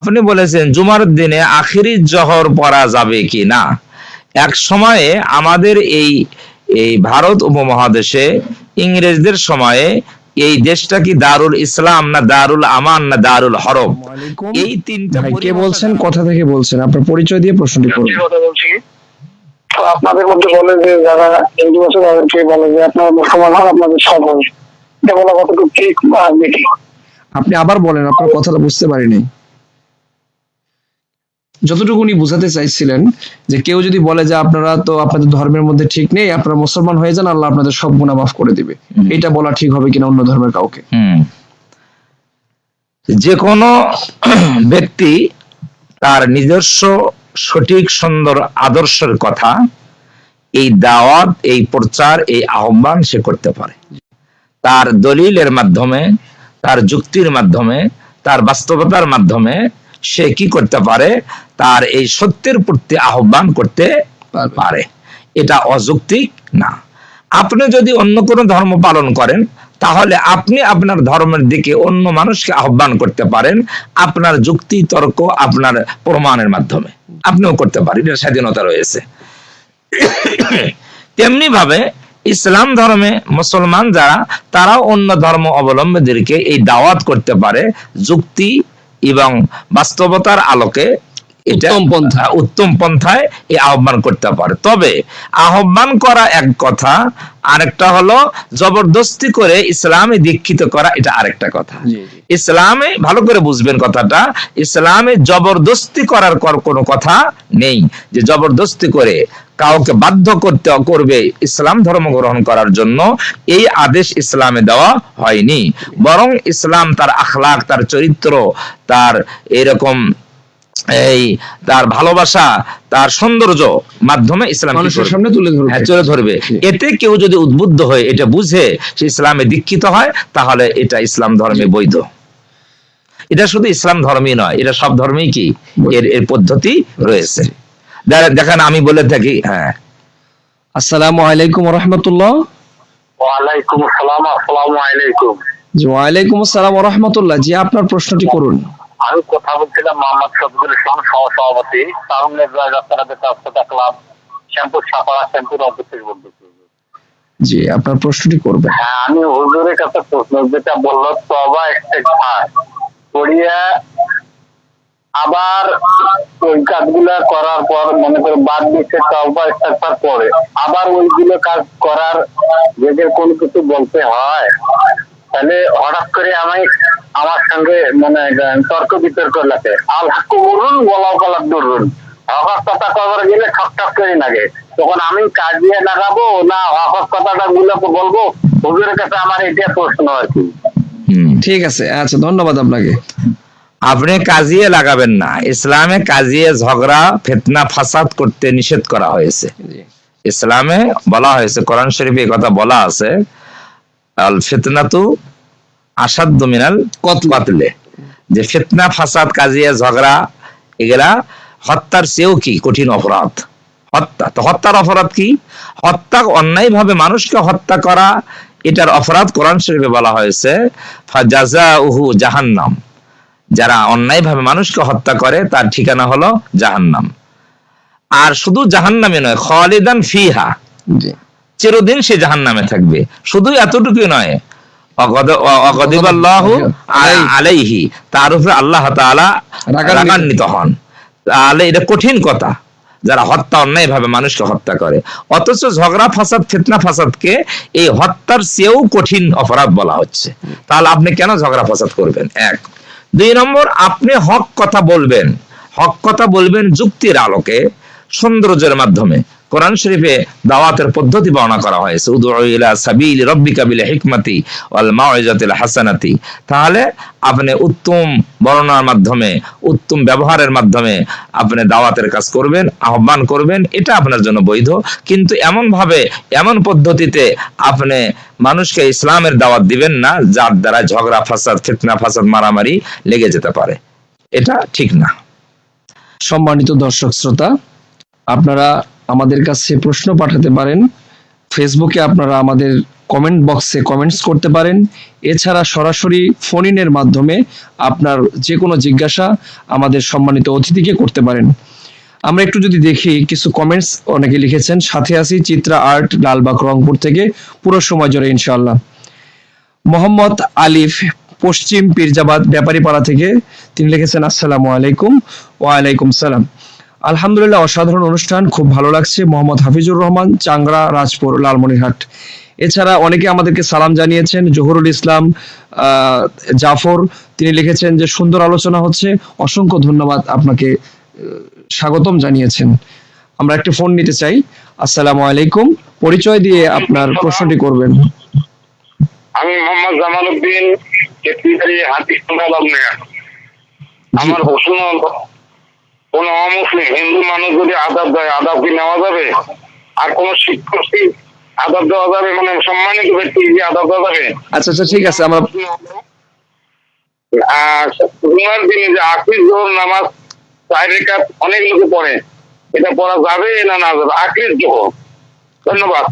আপনি বলেছেন জুমার দিনে আখিরি জহর পড়া যাবে কি না। এক সময়ে আমাদের এই এই ভারত উপমহাদেশে ইংরেজদের সময়ে এই দেশটা কি দারুল ইসলাম না দারুল আমান না দারুল হরব, এই তিনটা ভাই কে বলছেন, কোথা থেকে বলছেন, আপনার পরিচয় দিয়ে প্রশ্নটি করুন। কথা বলছি। তো আপনাদের মধ্যে বলে যে যারা হিন্দু আছে তাদেরকে বলে যে আপনারা মুসলমান হন, আপনাদের সব হবে, এটা বলা কতটুকু ঠিক বা বেঠিক? আপনি আবার বলেন, আপনার কথাটা বুঝতে পারিনি। যতটুকু উনি বুঝাতে চাইছিলেন যে কেউ যদি বলে যে আপনারা তো আপনাদের ধর্মের মধ্যে ঠিক নেই, আপনারা মুসলমান হয়ে যান, আল্লাহ আপনাদের সব গুনাহ মাফ করে দিবে, এটা বলা ঠিক হবে কিনা অন্য ধর্মের কাউকে? যে কোনো ব্যক্তি তার নিজস্ব সঠিক সুন্দর আদর্শের কথা, এই দাওয়াত, এই প্রচার, এই আহ্বান সে করতে পারে। তার দলিলের মাধ্যমে, তার যুক্তির মাধ্যমে, তার বাস্তবতার মাধ্যমে সে কি করতে পারে, তার এই সত্যের প্রতি আহ্বান করতে পারে। এটা অযৌক্তিক না। আপনি যদি অন্য কোনো ধর্ম পালন করেন তাহলে আপনি আপনার ধর্মের দিকে অন্য মানুষকে আহ্বান করতে পারেন আপনার যুক্তি তর্ক, আপনার প্রমাণের মাধ্যমে আপনিও করতে পারেন, এর স্বাধীনতা রয়েছে। তেমনি ভাবে ইসলাম ধর্মে মুসলমান যারা, তারাও অন্য ধর্ম অবলম্বীদেরকে এই দাওয়াত করতে পারে যুক্তি এবং বাস্তবতার আলোকে, উত্তম পন্থায় এই আহ্বান করতে পারে। তবে আহ্বান করা এক কথা, আরেকটা হলো জবরদস্তি করে ইসলামে দীক্ষিত করা, এটা আরেকটা কথা। ইসলামে ভালো করে বুঝবেন কথাটা, ইসলামে জবরদস্তি করার কোনো কথা নেই যে জবরদস্তি করে কাউকে বাধ্য করবে ইসলাম ধর্ম গ্রহণ করার জন্য, এই আদেশ ইসলামে দেওয়া হয়নি। বরং ইসলাম তার আখলাক, তার চরিত্র, তার এরকম এই তার ভালোবাসা, তার সৌন্দর্য মাধ্যমে ইসলাম মানুষের সামনে তুলে ধরবে। এতে কেউ যদি উদ্বুদ্ধ হয়ে এটা বুঝে সে ইসলামে দীক্ষিত হয়, তাহলে এটা ইসলাম ধর্মে বৈধ। এটা শুধু ইসলাম ধর্মই নয়, এটা সব ধর্মেই কি এর পদ্ধতি রয়েছে। দেখেন আমি বলে থাকি, হ্যাঁ, আসসালামু আলাইকুম ওয়া রাহমাতুল্লাহ। ওয়ালাইকুম আসসালাম। আসসালামু আলাইকুম। জি ওয়ালাইকুম আসসালাম ওয়া রাহমাতুল্লাহ। জি আপনার প্রশ্নটি করুন। আমি কথা বলছিলাম মোহাম্মদ শফিকুল ইসলাম, সহসভাপতি তারুণ্যের যাত্রাদের ক্লাব, শ্যামপুর সাপাড়া, শ্যামপুর অফিসের বলতেছি। জি আপনার প্রশ্নটি করবেন। হ্যাঁ, আমি হুজুরের কাছে প্রশ্ন, যেটা বললো তওবা ইস্তেগফার করিয়া আবার ওই কাজগুলা করার পর মনে করে বাদ দিচ্ছে, তওবা ইস্তেগফার করে আবার ওইগুলো কাজ করার যদি কোনো কিছু বলতে হয়, তাহলে হঠাৎ করে আমার সঙ্গে মানে তর্ক বিতর্ক লাগে। আল হাক্কু বলুন বলাও কালার ধরুন, হক কথা কবার গেলে ঠকঠক করে লাগে, তখন আমি কাজ দিয়ে লাগাবো না হক কথাটা গুলোকে বলবো? হুজুরের কাছে আমার এটা প্রশ্ন আর কি। ঠিক আছে, আচ্ছা ধন্যবাদ আপনাকে। আপনি কাজিয়ে লাগাবেন না। ইসলামে কাজিয়ে ঝগড়া, ফিতনা, ফাসাদ করতে নিষেধ করা হয়েছে। ইসলামে বলা হয়েছে, কোরআন শরীফে এই কথা বলা আছে, আল ফিতনাতু আসাদ্দু মিনাল কতলে, যে ফিতনা, ফাসাদ, কাজিয়া, ঝগড়া এগুলা হত্যার চেয়েও কি কঠিন অপরাধ। হত্যা, তো হত্যার অপরাধ কি? হত্যা, অন্যায় ভাবে মানুষকে হত্যা করা, এটার অপরাধ কোরআন শরীফে বলা হয়েছে ফাজাযাউহু জাহান্নাম। যারা অন্যায় ভাবে মানুষকে হত্যা করে তার ঠিকানা হলো জাহান্নাম। আর শুধু জাহান্নামে নয়, খালিদান ফিহা, চিরদিন সে জাহান্নামে থাকবে। শুধু এতটুকুই নয়, আলাইহি, তার উপরে আল্লাহ তাআলা রাগান্বিত হন। তাহলে এটা কঠিন কথা, যারা হত্যা, অন্যায় ভাবে মানুষকে হত্যা করে। অথচ ঝগড়া ফাসাদ, ফিতনা ফাসাদকে এই হত্যার চেয়েও কঠিন অপরাধ বলা হচ্ছে। তাহলে আপনি কেন ঝগড়া ফাসাদ করবেন? এক। দুই নম্বর, আপনি হক কথা বলবেন, হক কথা বলবেন যুক্তির আলোকে, সৌন্দর্যের মাধ্যমে। কোরআন শরীফে দাওয়াতের পদ্ধতি বর্ণনা করা হয়েছে, উদউ ইলা সাবিলি রাব্বিকা বিল হিকমাতি ওয়াল মাউইজাতিল হাসানাতি। তাহলে আপনি উত্তম বর্ণনার মাধ্যমে, উত্তম ব্যবহারের মাধ্যমে আপনি দাওয়াতের কাজ করবেন, আহ্বান করবেন, এটা আপনার জন্য বৈধ। কিন্তু এমন ভাবে, এমন পদ্ধতিতে আপনি মানুষকে ইসলামের দাওয়াত দিবেন না যার দ্বারা ঝগড়া ফাসাদ, ফিতনা ফাসাদ, মারামারি লেগে যেতে পারে। এটা ঠিক না। সম্মানিত দর্শক শ্রোতা, আপনারা আমাদের কাছে প্রশ্ন পাঠাতে পারেন। ফেসবুকে আপনারা আমাদের কমেন্ট বক্সে কমেন্টস করতে পারেন। এছাড়া সরাসরি ফোন ইনের মাধ্যমে আপনার যে কোনো জিজ্ঞাসা আমাদের সম্মানিত অতিথিকে করতে পারেন। আমরা একটু যদি দেখি কিছু কমেন্টস অনেকে লিখেছেন। সাথে আছি চিত্রা আর্ট, লালবাগ, রংপুর থেকে পুরো সময় জুড়ে ইনশাআল্লাহ। মোহাম্মদ আলিফ পশ্চিম পীরজাবাদ ব্যাপারীপাড়া থেকে তিনি লিখেছেন, আসসালামু আলাইকুম। ওয়ালাইকুম সালাম। আলহামদুলিল্লাহ, অসাধারণ অনুষ্ঠান, খুব ভালো লাগছে। মোহাম্মদ হাফিজুর রহমান, চাংরা, রাজপুর, লালমনিরহাট। এছাড়া অনেকে আমাদেরকে সালাম জানিয়েছেন। জহুরুল ইসলাম জাফর তিনি লিখেছেন যে সুন্দর আলোচনা হচ্ছে, অসংখ্য ধন্যবাদ আপনাকে, স্বাগতম জানিয়েছেন। আমরা একটা ফোন নিতে চাই। আসসালামু আলাইকুম, পরিচয় দিয়ে আপনার প্রশ্নটি করবেন। আমি মোহাম্মদ জামাল উদ্দিন, আমার প্রশ্ন, কোন অমুসলিম হিন্দু মানুষ যদি আদাব দেয়, আদাব কি নেওয়া যাবে? আর কোন শিক্ষক কি আদাব দেওয়া যাবে, মানে সম্মানিত ব্যক্তি কি আদাব দেওয়া যাবে? আচ্ছা আচ্ছা, ঠিক আছে। আমরা জুমার দিনে যে আখির জোহর নামাজ 4 রাকাত অনেক লোকে পড়ে, এটা পড়া যাবে না না যাবে? আখির জোহর। ধন্যবাদ।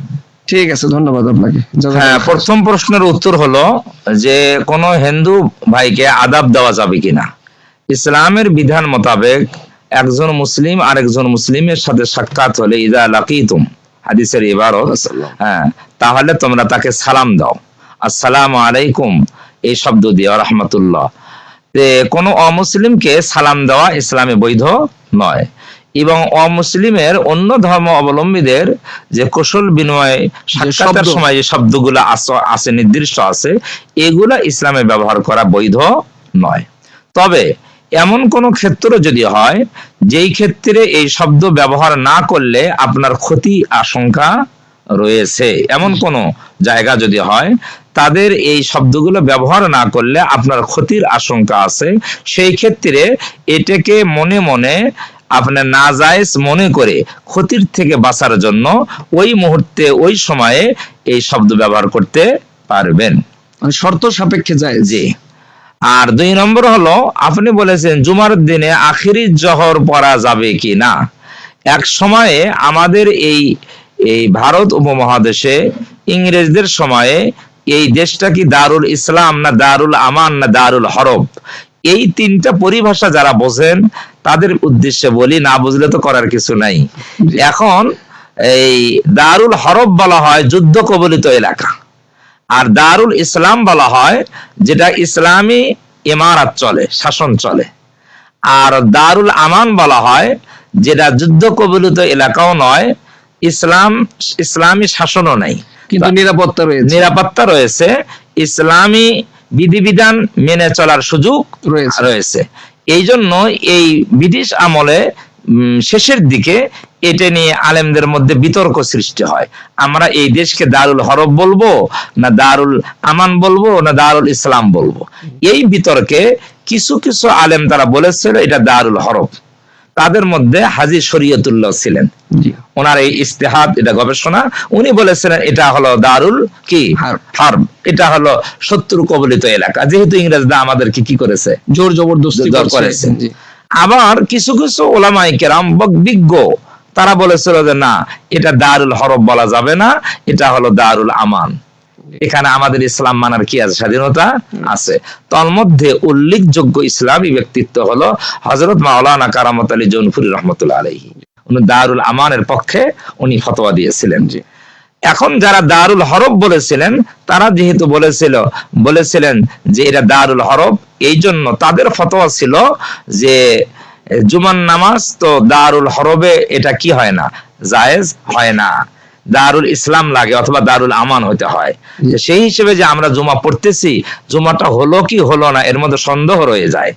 ঠিক আছে, ধন্যবাদ আপনাকে। হ্যাঁ, প্রথম প্রশ্নের উত্তর হলো যে কোন হিন্দু ভাইকে আদাব দেওয়া যাবে কিনা। ইসলামের বিধান মোতাবেক একজন মুসলিম আরেকজন মুসলিমের সাথে সাক্ষাৎ হলে, ইদা লাকিতুম, হাদিসের ইবারত, হ্যাঁ, তাহলে তোমরা তাকে সালাম দাও, আসসালামু আলাইকুম এই শব্দ দিয়ে, রাহমাতুল্লাহ। কোন অমুসলিমকে সালাম দেওয়া ইসলামে বৈধ নয়। এবং অমুসলিমের অন্য ধর্ম অবলম্বীদের যে কুশল বিনিময় সাক্ষাতের সময় যে শব্দগুলো আছে, নির্দিষ্ট আছে, এগুলা ইসলামে ব্যবহার করা বৈধ নয়। তবে এমন কোন ক্ষেত্র যদি হয় যেই ক্ষেত্রে এই শব্দ ব্যবহার না করলে আপনার ক্ষতি আশঙ্কা রয়েছে, এমন কোন জায়গা যদি হয় তাদের এই শব্দগুলো ব্যবহার না করলে আপনার ক্ষতির আশঙ্কা আছে, সেই ক্ষেত্রে এটাকে মনে মনে আপনার নাজায়েজ মনে করে ক্ষতির থেকে বাঁচার জন্য ওই মুহূর্তে ওই সময়ে এই শব্দ ব্যবহার করতে পারবেন, শর্ত সাপেক্ষে যায়। জি। আর 2 নম্বর হলো, আপনি বলেছেন জুমার দিনে আখিরি জহর পড়া যাবে কি না। এক সময়ে আমাদের এই ভারত উপমহাদেশে ইংরেজদের সময়ে এই দেশটা কি দারুল ইসলাম না দারুল আমান না দারুল হরব, এই 3টা পরিভাষা যারা বোঝেন তাদের উদ্দেশ্যে বলি, না বুঝলে তো করার কিছু নাই। এখন এই দারুল হরব বলা হয় যুদ্ধ কবলিত এলাকা, আর দারুল ইসলাম বলা হয় যেটা ইসলামী ইমারত চলে, শাসন চলে। আর দারুল আমান বলা হয় যেটা যুদ্ধ কবলিত এলাকাও নয়, ইসলামী শাসনও নাই, কিন্তু নিরাপত্তা রয়েছে, ইসলামী বিধিবিধান মেনে চলার সুযোগ রয়েছে। এই জন্য এই ব্রিটিশ আমলে শেষের দিকে এটা নিয়ে আলেমদের মধ্যে বিতর্ক সৃষ্টি হয়, আমরা এই দেশকে দারুল হরব বলবো না দারুল আমান বলবো না দারুল ইসলাম বলবো। এই বিতর্কে কিছু কিছু আলেম তারা বলেছিল এটা দারুল হরব। তাদের মধ্যে হাজী শরীয়তুল্লাহ ছিলেন, ওনার এই ইস্তেহাদ, এটা গবেষণা, উনি বলেছিলেন এটা হলো দারুল কি হারব, এটা হলো শত্রু কবলিত এলাকা, যেহেতু ইংরেজরা আমাদেরকে কি করেছে, জোর জবরদস্তি করেছে। আবার কিছু কিছু ওলামায়ে কেরাম বিজ্ঞ তারা বলেছিল যে না, এটা দারুল হরব বলা যাবে না, এটা হলো দারুল আমান, এখানে আমাদের ইসলাম মানার কি আছে, স্বাধীনতা আছে। তন্মধ্যে উল্লেখযোগ্য ইসলামী ব্যক্তিত্ব হলো হযরত মাওলানা কারামত আলী জৌনপুরী রহমতুল্লাহ আলাইহি, উনি দারুল আমানের পক্ষে উনি ফতোয়া দিয়েছিলেন। এখন যারা দারুল হরব বলেছিলেন তারা যেহেতু বলেছিলেন যে এটা দারুল হরব, এই জন্য তাদের ফতোয়া ছিল যে জুমার নামাজ তো দারুল হরবে এটা কি হয় না, জায়েজ হয় না, দারুল ইসলাম লাগে অথবা দারুল আমান হতে হয়। সেই হিসেবে যে আমরা জুমা পড়তেছি, জুমাটা হলো কি হলো না এর মধ্যে সন্দেহ রয়ে যায়।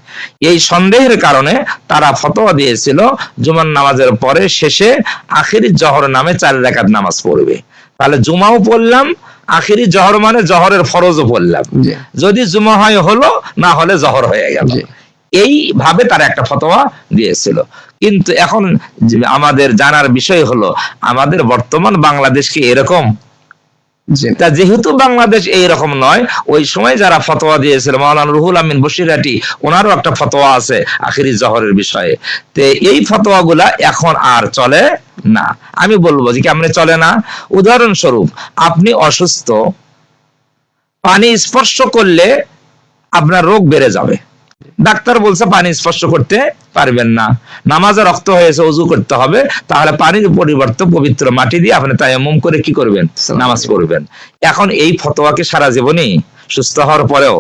এই সন্দেহের কারণে তারা ফতোয়া দিয়েছিল জুমার নামাজের পরে শেষে আখিরি জহর নামে 4 রাকাত নামাজ পড়বে। তাহলে জুমাও পড়লাম, আখিরি জহর মানে জহরের ফরজও পড়লাম, যদি জুমা হয় হলো, না হলে জহর হয়ে গেল। এইভাবে তারা একটা ফতোয়া দিয়েছিল। কিন্তু এখন আমাদের জানার বিষয় হলো আমাদের বর্তমান বাংলাদেশ কি এরকম? যেহেতু বাংলাদেশ এইরকম নয়, ওই সময় যারা ফতোয়া দিয়েছিল মাওলানা রুহুল আমিন বসিরহাটি, ওনারও একটা ফতোয়া আছে আখিরি জহরের বিষয়ে। তো এই ফতোয়াগুলা এখন আর চলে না। আমি বলবো যে কেমনে চলে না, উদাহরণস্বরূপ আপনি অসুস্থ, পানি স্পর্শ করলে আপনার রোগ বেড়ে যাবে। ডাক্তার বলছে পানি স্পর্শ করতে পারবেন না, নামাজে রক্ত হয়েছে ওযু করতে হবে, তাহলে পানির পরিবর্তে পবিত্র মাটি দিয়ে আপনি তায়াম্মুম করে কি করবেন? নামাজ পড়বেন। এখন এই ফতোয়াকে সারা জীবনই সুস্থ হওয়ার পরেও,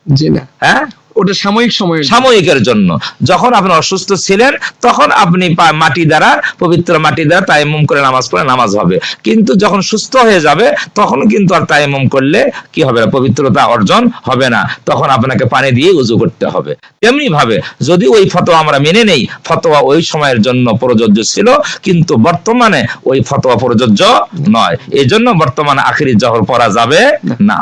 জি না, হ্যাঁ, ওটা সাময়িক সময়ের জন্য। সাময়িকের জন্য। যখন আপনি অসুস্থ ছিলেন তখন আপনি মাটি দ্বারা, পবিত্র মাটি দ্বারা তায়াম্মুম করে নামাজ পড়ে নামাজ হবে, কিন্তু যখন সুস্থ হয়ে যাবে তখন কিন্তু আর তায়াম্মুম করলে কি হবে না, পবিত্রতা অর্জন হবে না, তখন আপনাকে পানি দিয়ে ওযু করতে হবে। তেমনি ভাবে যদি ওই ফতোয়া আমরা মেনে নেই, ফতোয়া ওই সময়ের জন্য প্রযোজ্য ছিল, কিন্তু বর্তমানে ওই ফতোয়া প্রযোজ্য নয়, এই জন্য বর্তমানে আখিরি জহর পড়া যাবে না।